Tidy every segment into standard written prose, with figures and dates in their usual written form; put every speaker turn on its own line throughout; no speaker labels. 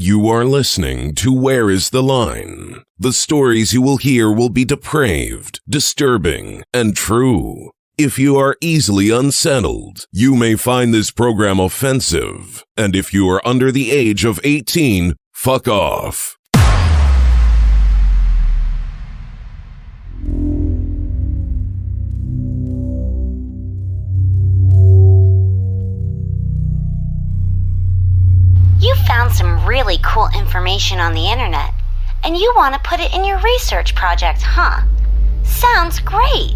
You are listening to Where is the Line? The stories you will hear will be depraved, disturbing, and true. If you are easily unsettled, you may find this program offensive. And if you are under the age of 18, fuck off.
You found some really cool information on the internet, and you want to put it in your research project, huh? Sounds great!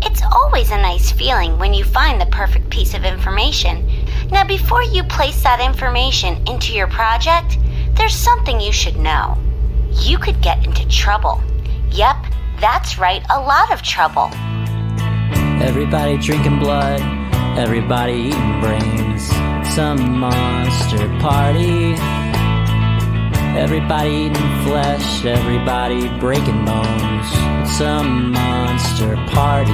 It's always a nice feeling when you find the perfect piece of information. Now, before you place that information into your project, there's something you should know. You could get into trouble. Yep, that's right, a lot of trouble.
Everybody drinking blood, everybody eating brains. Some monster party. Everybody eating flesh, everybody breaking bones. Some monster party.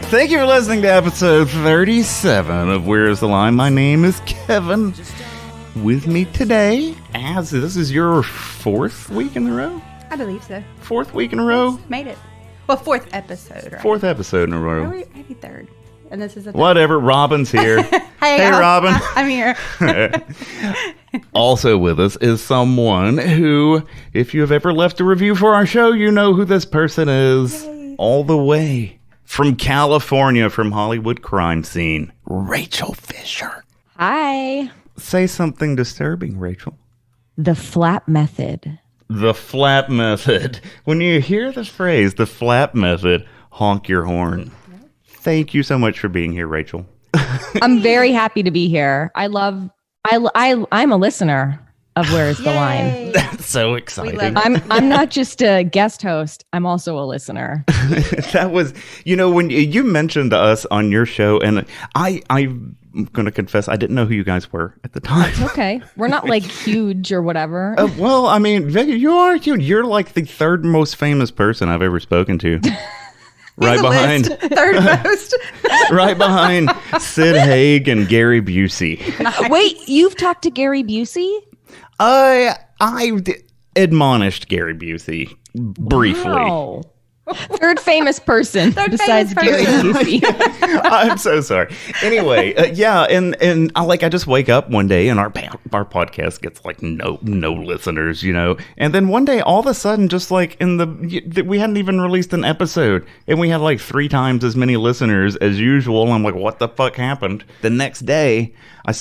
Thank you for listening to episode 37 of Where is the Line? My name is Kevin. With me today, as this is your fourth week in a row?
I believe so.
Fourth week in a row?
Made it. Well, fourth episode, right?
Fourth episode in a row.
Or maybe third. And this is a third.
Whatever, Robin's here. Hey, Robin.
I'm here.
Also with us is someone who, if you have ever left a review for our show, you know who this person is. Yay. All the way from California, from Hollywood crime scene, Rachel Fisher.
Hi.
Say something disturbing, Rachel.
The flap method.
The flap method. When you hear the phrase, the flap method, honk your horn. Thank you so much for being here, Rachel.
I'm very happy to be here. I'm a listener of Where's the Line.
That's so exciting.
I'm not just a guest host. I'm also a listener.
That was, when you mentioned us on your show, and I'm going to confess, I didn't know who you guys were at the time.
It's okay. We're not like huge or whatever.
Well, I mean, you are huge. You're like the third most famous person I've ever spoken to. Right behind
third most.
Right behind Sid Haig and Gary Busey.
Nice. Wait, you've talked to Gary Busey?
I admonished Gary Busey briefly.
Wow. Third famous person besides Gary Busey.
I'm so sorry. Anyway, and I just wake up one day and our podcast gets like no listeners, and then one day all of a sudden, just like we hadn't even released an episode and we had like 3 times as many listeners as usual. I'm like, what the fuck happened? The next day,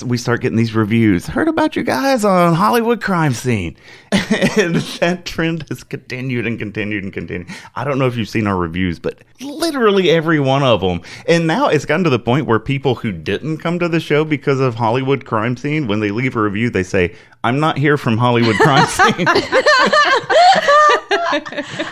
we start getting these reviews. Heard about you guys on Hollywood crime scene, and that trend has continued and continued and continued. I don't know if you've seen our reviews, but literally every one of them. And now it's gotten to the point where people who didn't come to the show because of Hollywood crime scene, when they leave a review, they say, "I'm not here from Hollywood crime scene."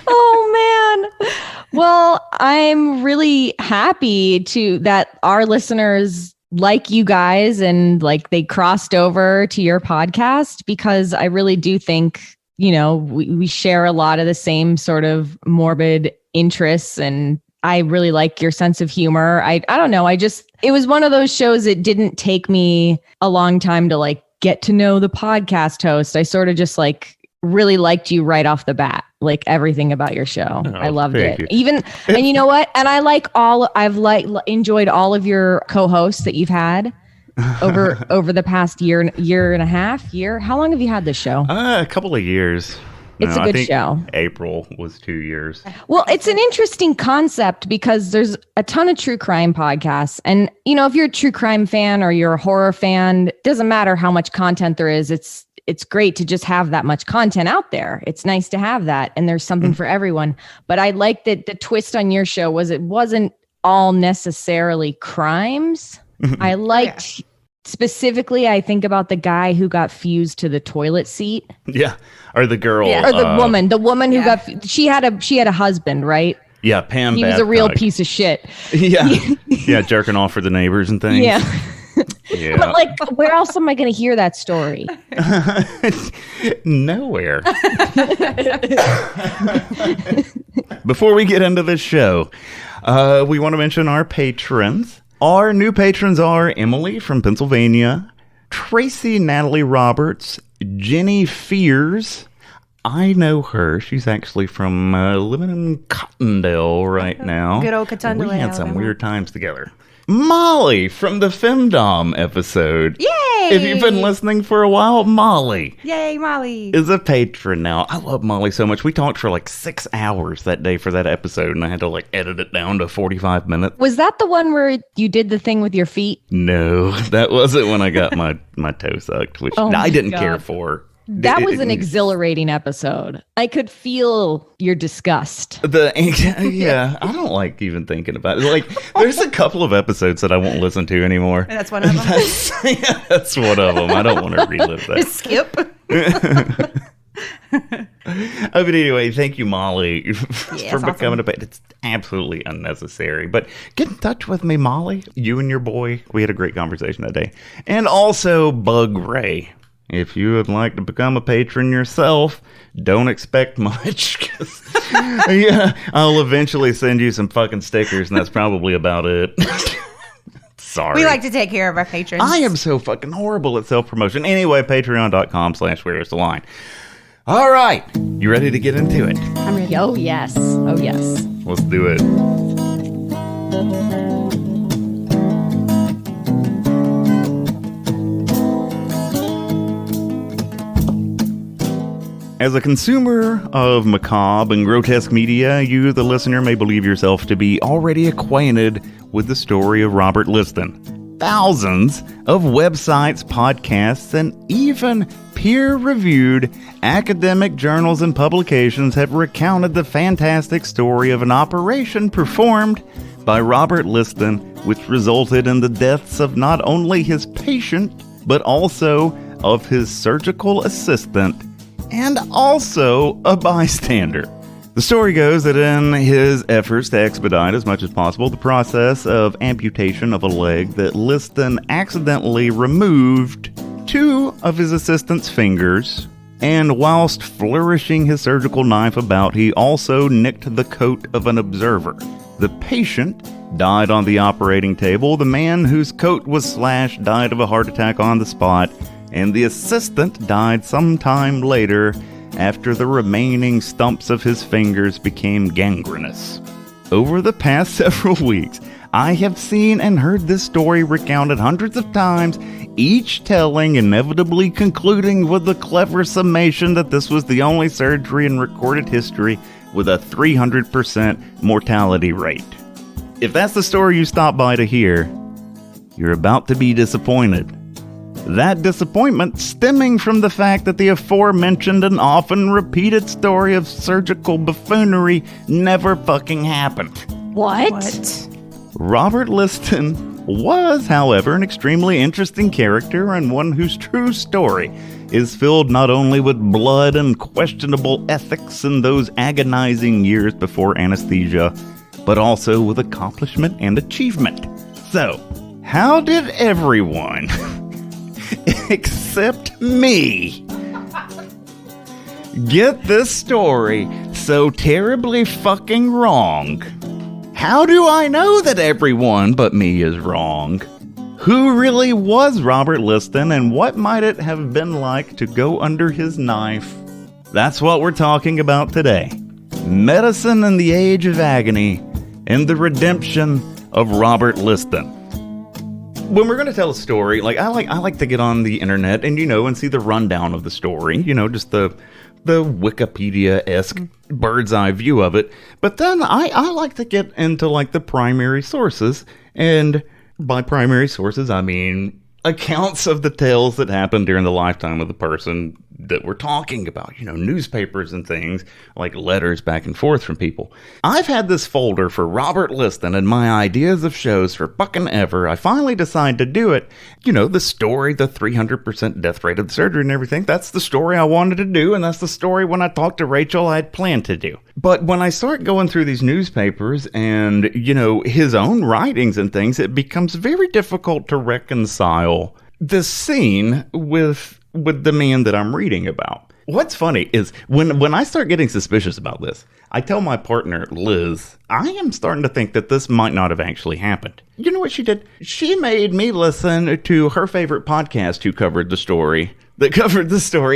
Oh man. Well, I'm really happy that our listeners like you guys and like they crossed over to your podcast, because I really do think, we share a lot of the same sort of morbid interests, and I really like your sense of humor. I don't know. It was one of those shows that didn't take me a long time to like get to know the podcast host. I sort of just like really liked you right off the bat, like everything about your show.
Oh,
I loved it.
You.
And you know what? And I've enjoyed all of your co-hosts that you've had over the past year and a half. How long have you had this show?
A couple of years.
It's a good show.
April was 2 years.
Well, it's an interesting concept because there's a ton of true crime podcasts. And, if you're a true crime fan or you're a horror fan, it doesn't matter how much content there is. It's great to just have that much content out there. It's nice to have that. And there's something for everyone. But I like that the twist on your show was it wasn't all necessarily crimes. I liked specifically, I think about the guy who got fused to the toilet seat.
Yeah. Or the girl.
Yeah. Or the woman who got, she had a husband, right?
Yeah. Pam.
He was a real piece of shit.
Yeah. Yeah. Jerking off for the neighbors and things.
Yeah.
Yeah.
But like, where else am I going to hear that story?
Nowhere. Before we get into the show, we want to mention our patrons. Our new patrons are Emily from Pennsylvania, Tracy Natalie Roberts, Jenny Fears. I know her. She's actually from living in Cottondale right now.
Good old Cottondale,
We had some
Alabama.
weird times together. Molly from the Femdom episode.
Yay!
If you've been listening for a while, Molly
Yay, Molly.
is a patron now. I love Molly so much. We talked for like 6 hours that day for that episode, and I had to like edit it down to 45 minutes.
Was that the one where you did the thing with your feet?
No, that wasn't when I got my toe sucked, which
Oh my
I didn't
God.
care for.
That was an exhilarating episode. I could feel your disgust.
Yeah, I don't like even thinking about it. Like, there's a couple of episodes that I won't listen to anymore.
And that's one of them.
That's one of them. I don't want to relive that.
Skip.
But anyway, thank you, Molly, for
it's
becoming a patron. It's absolutely unnecessary. But get in touch with me, Molly. You and your boy. We had a great conversation that day. And also, Bug Ray. If you would like to become a patron yourself, don't expect much. 'Cause, yeah, I'll eventually send you some fucking stickers, and that's probably about it. Sorry.
We like to take care of our patrons.
I am so fucking horrible at self-promotion. Anyway, patreon.com/whereistheline. All right. You ready to get into it?
I'm ready.
Oh, yes. Oh, yes.
Let's do it. As a consumer of macabre and grotesque media, you, the listener, may believe yourself to be already acquainted with the story of Robert Liston. Thousands of websites, podcasts, and even peer-reviewed academic journals and publications have recounted the fantastic story of an operation performed by Robert Liston, which resulted in the deaths of not only his patient, but also of his surgical assistant, and also a bystander. The story goes that in his efforts to expedite as much as possible the process of amputation of a leg, that Liston accidentally removed 2 of his assistant's fingers, and whilst flourishing his surgical knife about, he also nicked the coat of an observer. The patient died on the operating table. The man whose coat was slashed died of a heart attack on the spot, and the assistant died sometime later after the remaining stumps of his fingers became gangrenous. Over the past several weeks, I have seen and heard this story recounted hundreds of times, each telling, inevitably concluding with the clever summation that this was the only surgery in recorded history with a 300% mortality rate. If that's the story you stopped by to hear, you're about to be disappointed. That disappointment stemming from the fact that the aforementioned and often repeated story of surgical buffoonery never fucking happened.
What?
Robert Liston was, however, an extremely interesting character and one whose true story is filled not only with blood and questionable ethics in those agonizing years before anesthesia, but also with accomplishment and achievement. So, how did everyone except me get this story so terribly fucking wrong? How do I know that everyone but me is wrong? Who really was Robert Liston, and what might it have been like to go under his knife? That's what we're talking about today. Medicine in the Age of Agony and the redemption of Robert Liston. When we're going to tell a story, like I like to get on the internet and, and see the rundown of the story, just the Wikipedia-esque bird's eye view of it. But then I like to get into like the primary sources. And by primary sources, I mean accounts of the tales that happened during the lifetime of the person that we're talking about, newspapers and things, like letters back and forth from people. I've had this folder for Robert Liston and my ideas of shows for fucking ever. I finally decided to do it. The story, the 300% death rate of the surgery and everything, that's the story I wanted to do, and that's the story when I talked to Rachel I had planned to do. But when I start going through these newspapers and, his own writings and things, it becomes very difficult to reconcile this scene with the man that I'm reading about. What's funny is when I start getting suspicious about this, I tell my partner, Liz, I am starting to think that this might not have actually happened. You know what she did? She made me listen to her favorite podcast who covered the story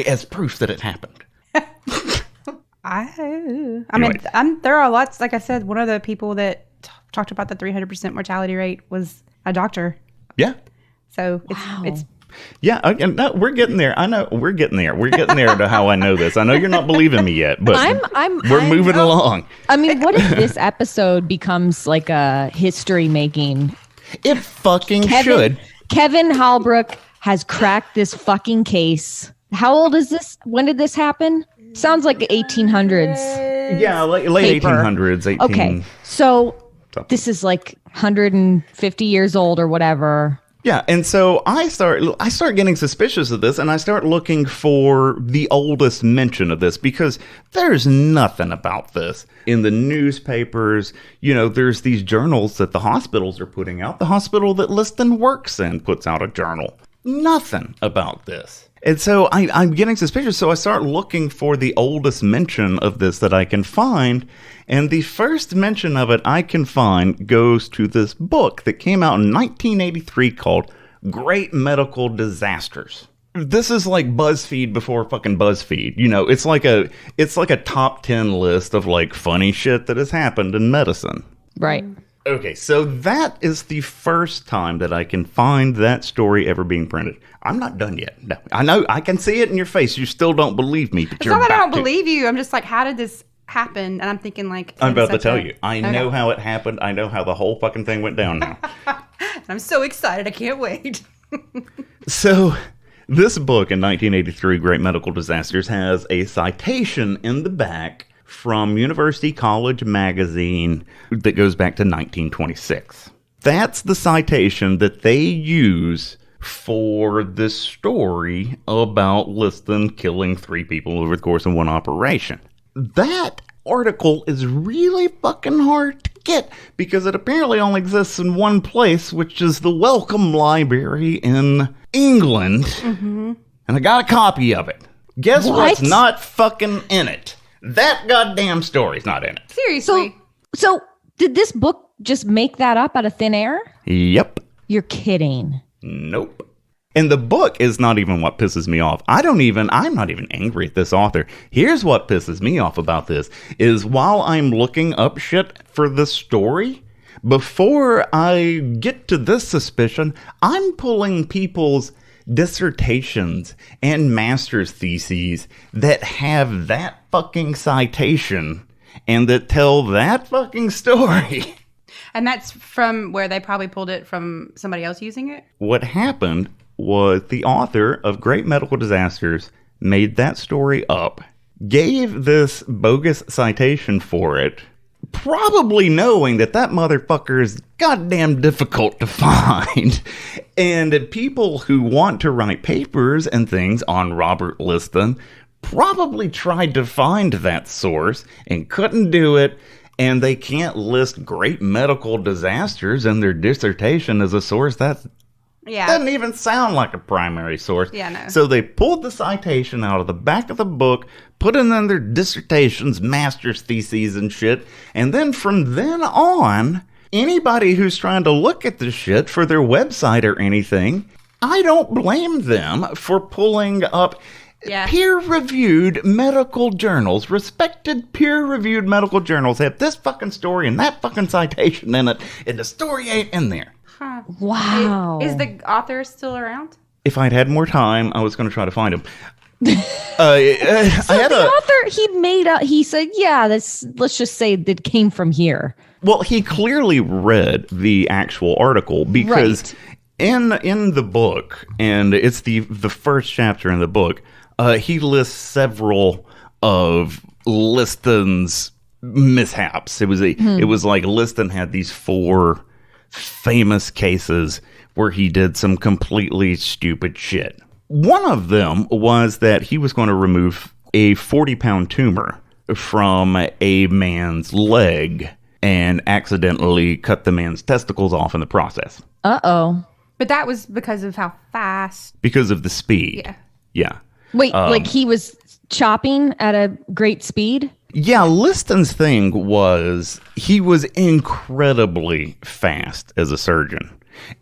as proof that it happened.
There are lots, like I said, one of the people that talked about the 300% mortality rate was a doctor.
Yeah.
So it's
yeah, no, we're getting there. I know we're getting there. We're getting there to how I know this. I know you're not believing me yet, but we're moving along.
I mean, what if this episode becomes like a history making?
It fucking should.
Kevin Halbrook has cracked this fucking case. How old is this? When did this happen? Sounds like 1800s.
Yeah, late 1800s. 18.
Okay, so this is like 150 years old or whatever.
Yeah, and so I start getting suspicious of this, and I start looking for the oldest mention of this, because there's nothing about this in the newspapers. You know, there's these journals that the hospitals are putting out. The hospital that Liston works in puts out a journal. Nothing about this. And so I'm getting suspicious, so I start looking for the oldest mention of this that I can find, and the first mention of it I can find goes to this book that came out in 1983 called Great Medical Disasters. This is like BuzzFeed before fucking BuzzFeed. You know, it's like a top 10 list of like funny shit that has happened in medicine.
Right.
Okay, so that is the first time that I can find that story ever being printed. I'm not done yet. No, I know, I can see it in your face. You still don't believe me, but
it's
you're
not that I don't
to.
believe you. I'm just like, how did this happen? And I'm thinking like...
I'm about to tell you. I know how it happened. I know how the whole fucking thing went down now.
And I'm so excited. I can't wait.
So... this book in 1983, Great Medical Disasters, has a citation in the back from University College Magazine that goes back to 1926. That's the citation that they use for this story about Liston killing 3 people over the course of one operation. That article is really fucking hard to get because it apparently only exists in one place, which is the Wellcome Library in England. Mm-hmm. And I got a copy of it. Guess what's not fucking in it? That goddamn story's not in it.
Seriously.
So did this book just make that up out of thin air?
Yep.
You're kidding.
Nope. And the book is not even what pisses me off. I'm not even angry at this author. Here's what pisses me off about this is while I'm looking up shit for this story, before I get to this suspicion, I'm pulling people's dissertations and master's theses that have that fucking citation and that tell that fucking story.
And that's from where they probably pulled it from somebody else using it?
What happened was the author of Great Medical Disasters made that story up, gave this bogus citation for it, probably knowing that motherfucker is goddamn difficult to find. And people who want to write papers and things on Robert Liston probably tried to find that source and couldn't do it. And they can't list Great Medical Disasters in their dissertation as a source. That doesn't even sound like a primary source.
Yeah, no.
So they pulled the citation out of the back of the book, put it in their dissertations, master's theses and shit. And then from then on, anybody who's trying to look at this shit for their website or anything, I don't blame them for pulling up peer-reviewed medical journals. Respected peer-reviewed medical journals have this fucking story and that fucking citation in it, and the story ain't in there.
Huh.
Wow.
Is the author still around?
If I'd had more time, I was going to try to find him.
Author, he said, let's just say that came from here.
Well, he clearly read the actual article because in the book, and it's the first chapter in the book, he lists several of Liston's mishaps. It was like Liston had these 4 famous cases where he did some completely stupid shit. One of them was that he was going to remove a 40-pound tumor from a man's leg and accidentally cut the man's testicles off in the process.
Uh-oh.
But that was because of how fast.
Because of the speed.
Yeah.
Yeah.
Wait, like he was chopping at a great speed?
Yeah, Liston's thing was he was incredibly fast as a surgeon.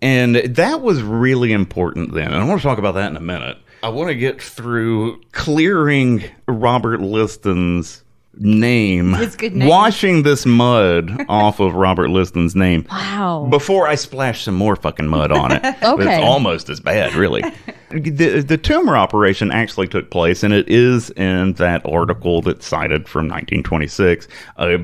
And that was really important then. And I want to talk about that in a minute. I want to get through clearing Robert Liston's name,
his good name,
washing this mud off of Robert Liston's name.
Wow.
Before I splash some more fucking mud on it.
Okay.
It's almost as bad, really. The tumor operation actually took place, and it is in that article that's cited from 1926,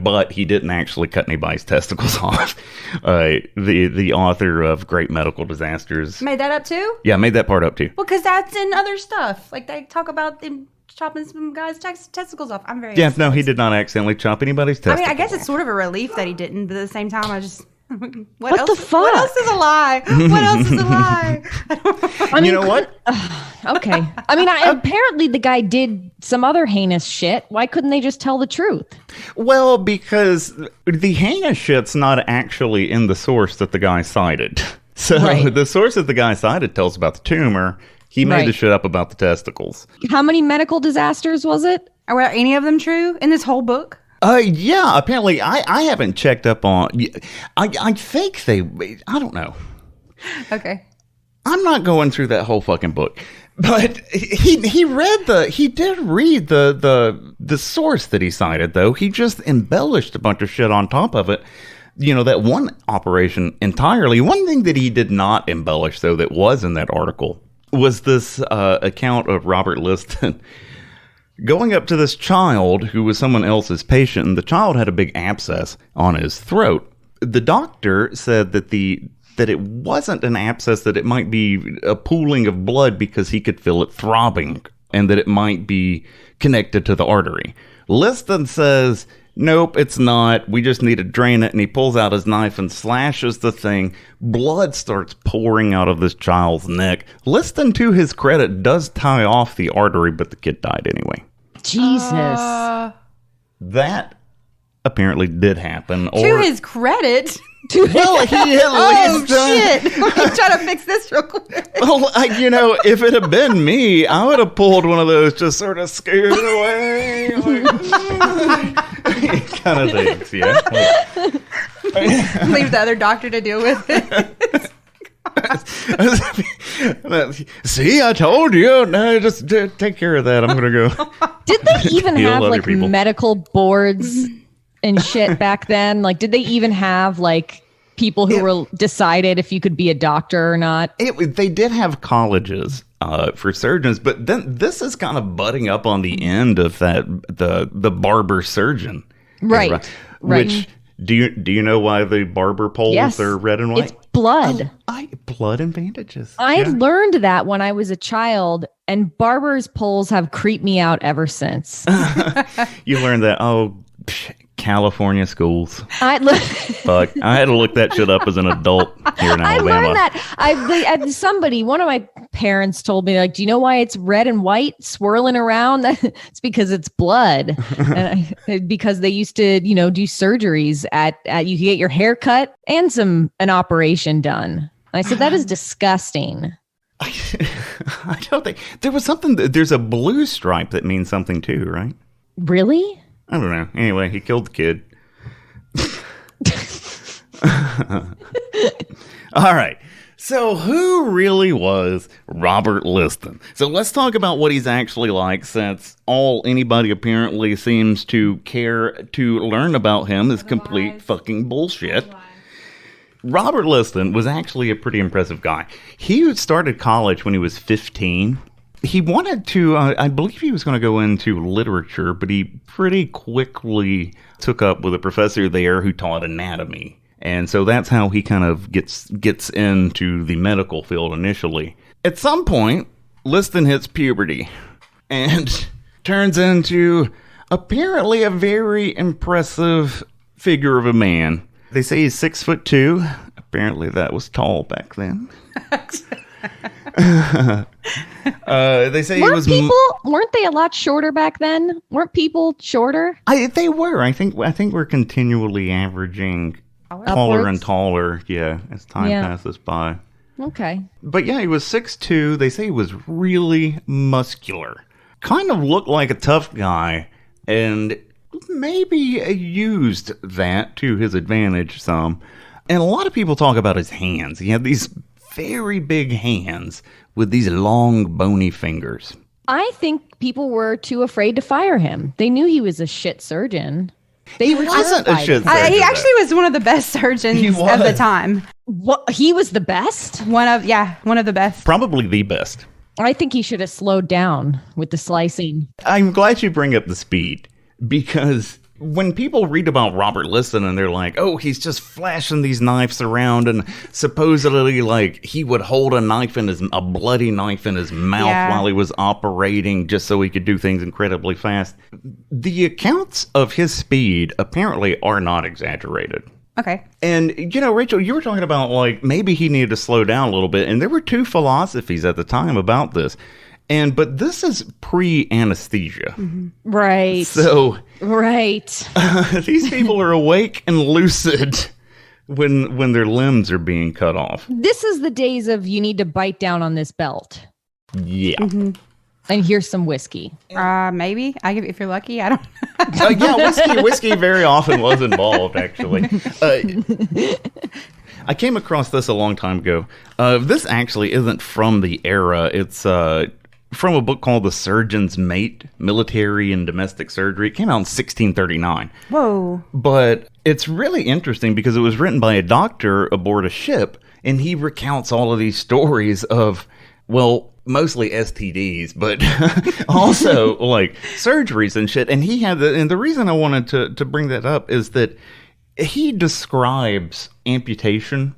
but he didn't actually cut anybody's testicles off. The author of Great Medical Disasters.
Made that up too?
Yeah, made that part up too.
Well, because that's in other stuff. Like they talk about them chopping some guys' testicles off. I'm very
Yeah, no, he did not accidentally chop anybody's testicles.
I mean, I guess it's sort of a relief that he didn't, but at the same time, I just...
What
else,
the fuck?
What else is a lie? What else is a lie?
I mean,
you know what?
Okay. I mean, apparently the guy did some other heinous shit. Why couldn't they just tell the truth?
Well, because the heinous shit's not actually in the source that the guy cited. So
Right.
the source that the guy cited tells about the tumor. He made the shit up about the testicles.
How many medical disasters was it?
Were any of them true in this whole book?
Yeah, apparently I haven't checked up on. I think they. I don't know.
Okay.
I'm not going through that whole fucking book, but he did read the source that he cited, though. He just embellished a bunch of shit on top of it. You know, that one operation entirely. One thing that he did not embellish, though, that was in that article was this account of Robert Liston going up to this child who was someone else's patient, and the child had a big abscess on his throat. The doctor said that it wasn't an abscess, that it might be a pooling of blood because he could feel it throbbing, and that it might be connected to the artery. Liston says, nope, it's not. We just need to drain it. And he pulls out his knife and slashes the thing. Blood starts pouring out of this child's neck. Liston, to his credit, does tie off the artery, but the kid died anyway.
Jesus.
That apparently did happen.
To his credit.
Well, he at least...
shit. Let me try to fix this real quick.
Well, if it had been me, I would have pulled one of those, just sort of scared away. Kind of things, yeah.
Leave the other doctor to deal with it.
See, I told you. No, just take care of that. I'm going to go.
Did they even
Heal
have
other
like
people.
medical boards and shit back then? Like, did they even have like people who were decided if you could be a doctor or not?
They did have colleges for surgeons, but then this is kind of butting up on the end of that the barber surgeon,
Right.
Which do you know why the barber poles are red and white?
It's blood.
Blood and bandages.
I learned that when I was a child, and barbers' poles have creeped me out ever since.
You learned that? California schools.
Fuck.
I had to look that shit up as an adult here in Alabama.
I learned that. One of my parents told me, like, do you know why it's red and white swirling around? It's because it's blood. Because they used to, do surgeries at you could get your hair cut and an operation done. I said, that is disgusting.
I don't think there was something. There's a blue stripe that means something too, right?
Really?
I don't know. Anyway, he killed the kid. All right. So who really was Robert Liston? So let's talk about what he's actually like, since all anybody apparently seems to care to learn about him is complete fucking bullshit. Robert Liston was actually a pretty impressive guy. He started college when he was 15. He wanted to, I believe he was going to go into literature, but he pretty quickly took up with a professor there who taught anatomy. And so that's how he kind of gets into the medical field initially. At some point, Liston hits puberty and turns into apparently a very impressive figure of a man. They say he's 6'2". Apparently that was tall back then. They say
weren't they a lot shorter back then? Weren't people shorter?
They were. I think we're continually averaging taller and taller, as time passes by.
Okay.
But yeah, he was 6'2". They say he was really muscular. kind of looked like a tough guy and maybe used that to his advantage some. And a lot of people talk about his hands. He had these very big hands with these long, bony fingers.
I think people were too afraid to fire him. They knew he was a shit surgeon. He
wasn't a shit surgeon.
He actually was one of the best surgeons of the time.
What? He was the best?
One of the best.
Probably the best.
I think he should have slowed down with the slicing.
I'm glad you bring up the speed, because when people read about Robert Liston and they're like, oh, he's just flashing these knives around, and supposedly like he would hold a bloody knife in his mouth while he was operating just so he could do things incredibly fast. The accounts of his speed apparently are not exaggerated.
Okay.
And, Rachel, you were talking about like maybe he needed to slow down a little bit. And there were two philosophies at the time about this. But this is pre-anesthesia.
Mm-hmm.
Right.
So.
Right.
These people are awake and lucid when their limbs are being cut off.
This is the days of you need to bite down on this belt.
Yeah.
Mm-hmm.
And here's some whiskey.
Maybe. If you're lucky, I don't
Whiskey very often was involved, actually. I came across this a long time ago. This actually isn't from the era. It's from a book called The Surgeon's Mate, Military and Domestic Surgery. It came out in 1639.
Whoa.
But it's really interesting because it was written by a doctor aboard a ship, and he recounts all of these stories of, well, mostly STDs, but also like surgeries and shit. And and the reason I wanted to bring that up is that he describes amputation.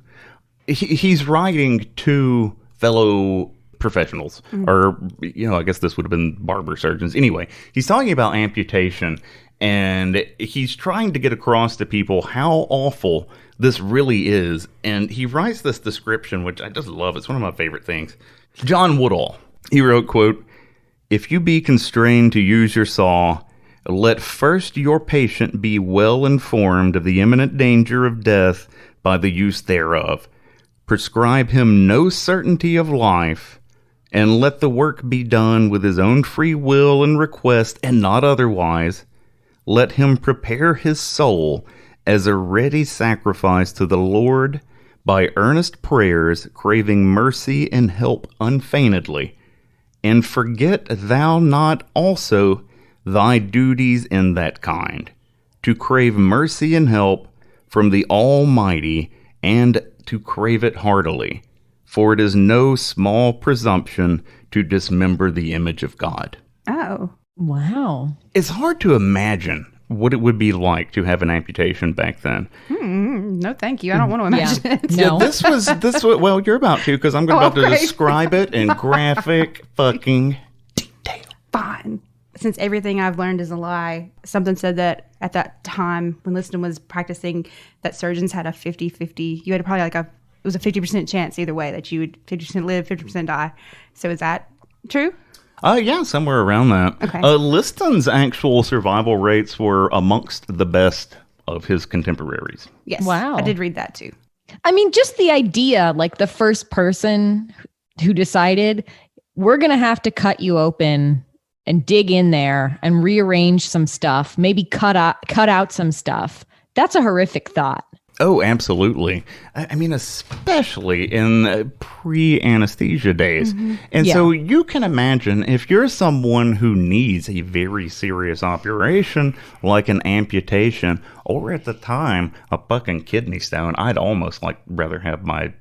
He's writing to fellow professionals, or, I guess this would have been barber surgeons. Anyway, he's talking about amputation, and he's trying to get across to people how awful this really is. And he writes this description, which I just love. It's one of my favorite things. John Woodall, he wrote, quote, "If you be constrained to use your saw, let first your patient be well informed of the imminent danger of death by the use thereof. Prescribe him no certainty of life, and let the work be done with his own free will and request, and not otherwise. Let him prepare his soul as a ready sacrifice to the Lord by earnest prayers, craving mercy and help unfeignedly. And forget thou not also thy duties in that kind, to crave mercy and help from the Almighty, and to crave it heartily. For it is no small presumption to dismember the image of God."
Oh.
Wow.
It's hard to imagine what it would be like to have an amputation back then.
No, thank you. I don't want to imagine it.
No.
Yeah, this was well, you're about to, because I'm about to describe it in graphic fucking detail.
Fine. Since everything I've learned is a lie, something said that at that time when Liston was practicing, that surgeons had a 50-50. You had probably it was a 50% chance either way, that you would 50% live, 50% die. So is that true?
Yeah, somewhere around that.
Okay.
Liston's actual survival rates were amongst the best of his contemporaries.
Yes.
Wow.
I did read that too.
I mean, just the idea, like the first person who decided, we're going to have to cut you open and dig in there and rearrange some stuff, maybe cut out some stuff. That's a horrific thought.
Oh, absolutely. I mean, especially in pre-anesthesia days.
Mm-hmm.
And so you can imagine if you're someone who needs a very serious operation, like an amputation, or at the time, a fucking kidney stone, I'd almost rather have my...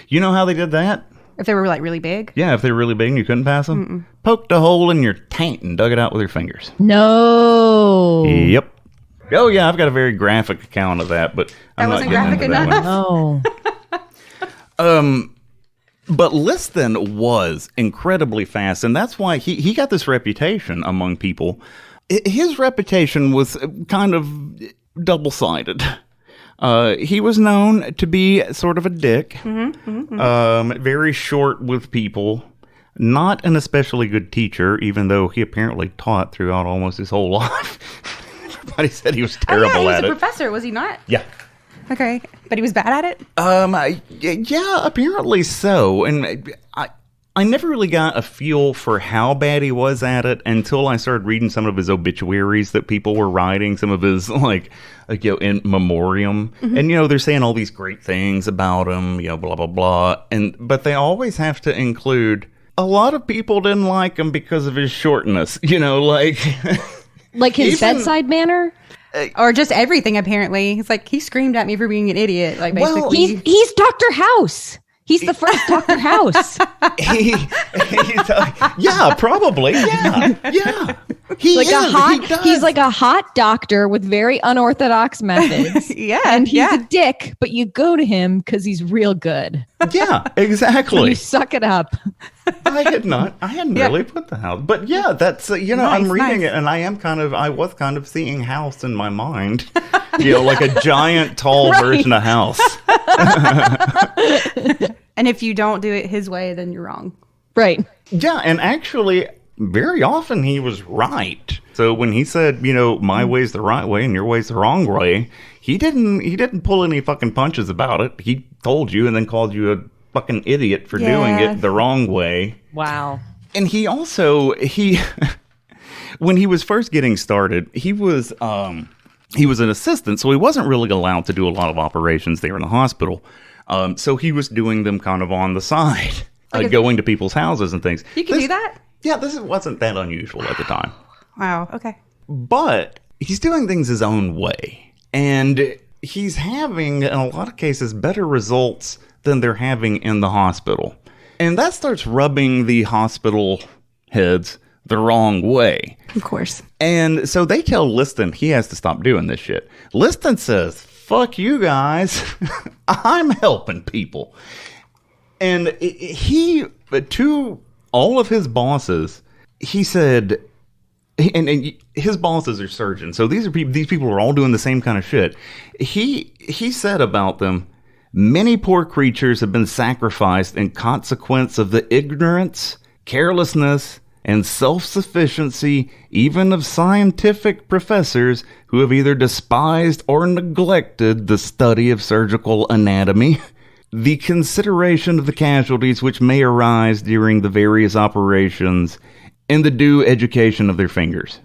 You know how they did that?
If they were really big?
Yeah, if they were really big and you couldn't pass them. Poked a hole in your taint and dug it out with your fingers.
No.
Yep. Oh, yeah, I've got a very graphic account of that, but I'm not getting into that one.
No.
But Liston was incredibly fast, and that's why he got this reputation among people. His reputation was kind of double-sided. He was known to be sort of a dick, very short with people, not an especially good teacher, even though he apparently taught throughout almost his whole life. Everybody said he was terrible at it.
He was a professor, was he not?
Yeah.
Okay, but he was bad at it?
Yeah, apparently so. And I never really got a feel for how bad he was at it until I started reading some of his obituaries that people were writing, some of his, in memoriam. Mm-hmm. And, they're saying all these great things about him, blah, blah, blah. But they always have to include, a lot of people didn't like him because of his shortness,
Like his bedside manner?
Or just everything, apparently. It's like, he screamed at me for being an idiot. Like, basically.
Well, he's Dr. House. He's the first Dr. House.
Yeah, probably. Yeah.
He's like a hot doctor with very unorthodox methods. And he's a dick, but you go to him because he's real good.
Yeah, exactly.
You suck it up.
I hadn't really put the house. But yeah, that's, nice, I'm reading it and I was kind of seeing House in my mind. Like a giant, tall version of House.
And if you don't do it his way, then you're wrong.
Right.
Yeah, and actually, very often he was right. So when he said, my way's the right way and your way's the wrong way, he didn't pull any fucking punches about it. He told you and then called you a fucking idiot for doing it the wrong way.
Wow.
And he also, when he was first getting started, he was an assistant, so he wasn't really allowed to do a lot of operations there in the hospital. So he was doing them kind of on the side, going to people's houses and things.
You can do that?
Yeah, this wasn't that unusual at the time.
Wow, okay.
But he's doing things his own way. And he's having, in a lot of cases, better results than they're having in the hospital. And that starts rubbing the hospital heads the wrong way.
Of course.
And so they tell Liston he has to stop doing this shit. Liston says, fuck you guys. I'm helping people. And he, to all of his bosses, he said, and his bosses are surgeons. So these people are all doing the same kind of shit. He said about them, many poor creatures have been sacrificed in consequence of the ignorance, carelessness, and self-sufficiency even of scientific professors who have either despised or neglected the study of surgical anatomy, the consideration of the casualties which may arise during the various operations, and the due education of their fingers.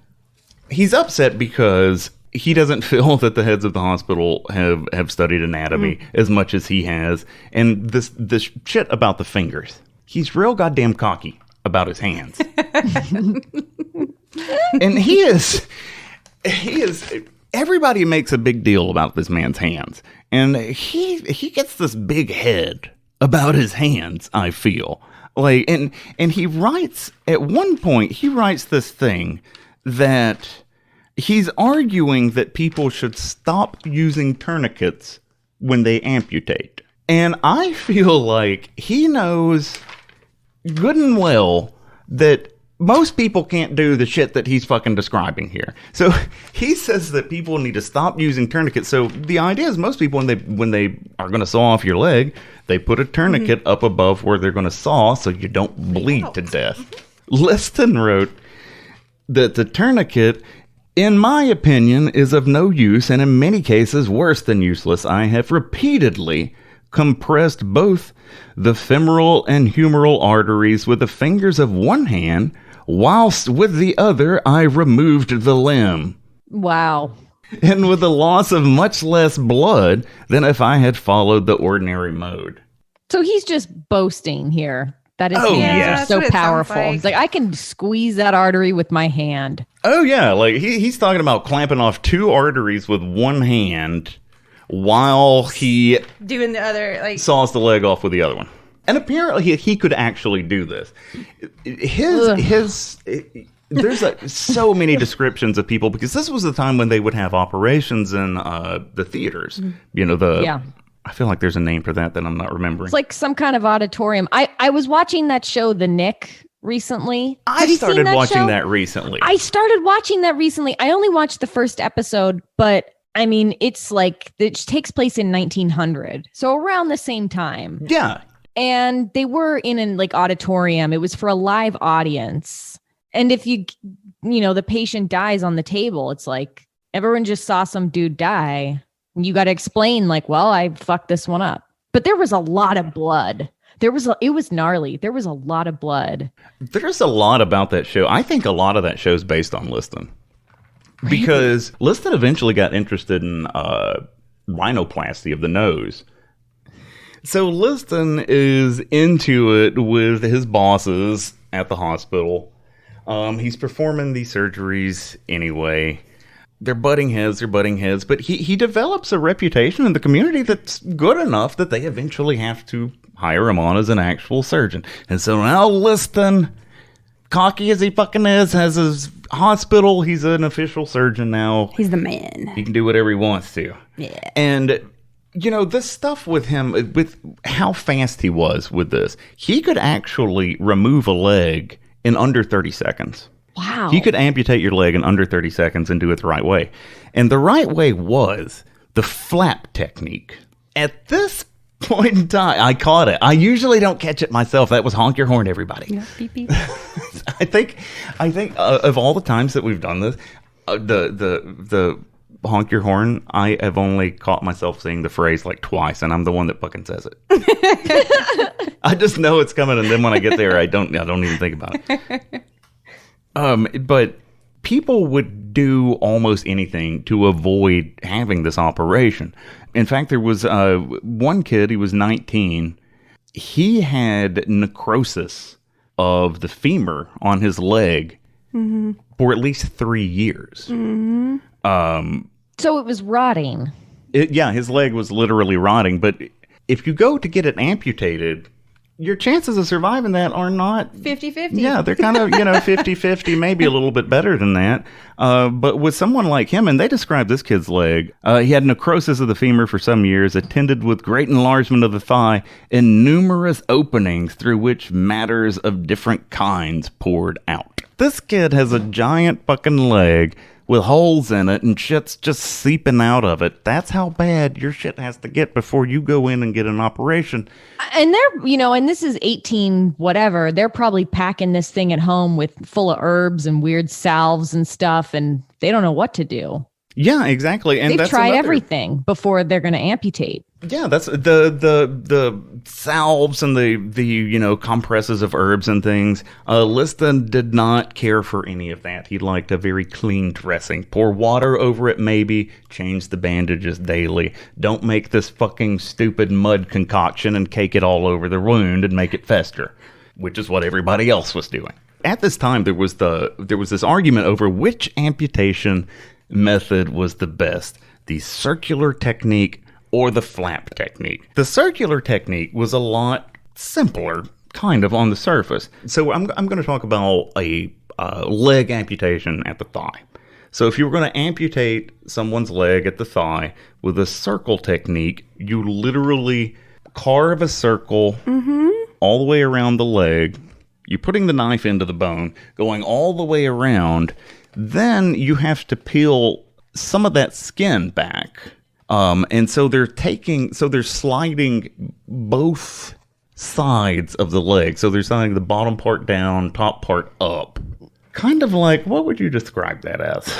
He's upset because he doesn't feel that the heads of the hospital have studied anatomy as much as he has. And this shit about the fingers. He's real goddamn cocky about his hands. And he is, everybody makes a big deal about this man's hands. And he gets this big head about his hands, I feel. And he writes, at one point, he writes this thing that he's arguing that people should stop using tourniquets when they amputate. And I feel like he knows good and well that most people can't do the shit that he's fucking describing here. So he says that people need to stop using tourniquets. So the idea is most people, when they are going to saw off your leg, they put a tourniquet up above where they're going to saw so you don't bleed to death. Liston wrote that the tourniquet, in my opinion, is of no use and in many cases worse than useless. I have repeatedly compressed both the femoral and humeral arteries with the fingers of one hand, whilst with the other I removed the limb.
Wow.
And with the loss of much less blood than if I had followed the ordinary mode.
So he's just boasting here. That his
hands
are so powerful. Like. He's like, I can squeeze that artery with my hand.
Oh, yeah. Like he's talking about clamping off two arteries with one hand while he
doing the other, like,
saws the leg off with the other one. And apparently he could actually do this. There's so many descriptions of people, because this was the time when they would have operations in the theaters. You know, I feel like there's a name for that I'm not remembering.
It's like some kind of auditorium. I was watching that show, The Nick, recently.
I started watching that recently.
I only watched the first episode, but I mean, it's like, it takes place in 1900. So around the same time.
Yeah.
And they were in an auditorium. It was for a live audience. And if the patient dies on the table, it's like everyone just saw some dude die. And you got to explain, like, well, I fucked this one up. But there was a lot of blood. It was gnarly. There was a lot of blood.
There's a lot about that show. I think a lot of that show is based on Liston. Because Liston eventually got interested in rhinoplasty of the nose. So Liston is into it with his bosses at the hospital. He's performing these surgeries anyway. They're butting heads, but he develops a reputation in the community that's good enough that they eventually have to hire him on as an actual surgeon. And so now Liston, cocky as he fucking is, has his hospital. He's an official surgeon now.
He's the man.
He can do whatever he wants to.
Yeah.
And, you know, this stuff with him, with how fast he was with this, he could actually remove a leg in under 30 seconds.
Wow.
He could amputate your leg in under 30 seconds and do it the right way. And the right way was the flap technique. At this point in time, I caught it. I usually don't catch it myself. That was honk your horn, everybody.
Yeah, beep, beep.
I think of all the times that we've done this, the honk your horn, I have only caught myself saying the phrase like twice, and I'm the one that fucking says it. I just know it's coming, and then when I get there, I don't even think about it. But people would do almost anything to avoid having this operation. In fact, there was one kid, he was 19. He had necrosis of the femur on his leg for at least 3 years.
So it was rotting.
His leg was literally rotting. But if you go to get it amputated, your chances of surviving that are not
50-50.
Yeah, they're kind of, 50-50, maybe a little bit better than that. But with someone like him, and they described this kid's leg, he had necrosis of the femur for some years, attended with great enlargement of the thigh, and numerous openings through which matters of different kinds poured out. This kid has a giant fucking leg with holes in it and shit's just seeping out of it. That's how bad your shit has to get before you go in and get an operation.
And they're, and this is 18 whatever. They're probably packing this thing at home with full of herbs and weird salves and stuff, and they don't know what to do.
Yeah, exactly. And
they've tried everything before they're going to amputate.
Yeah, that's the salves and the compresses of herbs and things. Liston did not care for any of that. He liked a very clean dressing. Pour water over it, maybe. Change the bandages daily. Don't make this fucking stupid mud concoction and cake it all over the wound and make it fester, which is what everybody else was doing. At this time, there was this argument over which amputation method was the best, the circular technique or the flap technique. The circular technique was a lot simpler, kind of, on the surface. So I'm going to talk about a leg amputation at the thigh. So if you were going to amputate someone's leg at the thigh with a circle technique, you literally carve a circle all the way around the leg. You're putting the knife into the bone, going all the way around. Then you have to peel some of that skin back. And so they're sliding both sides of the leg. So they're sliding the bottom part down, top part up. Kind of like, what would you describe that as?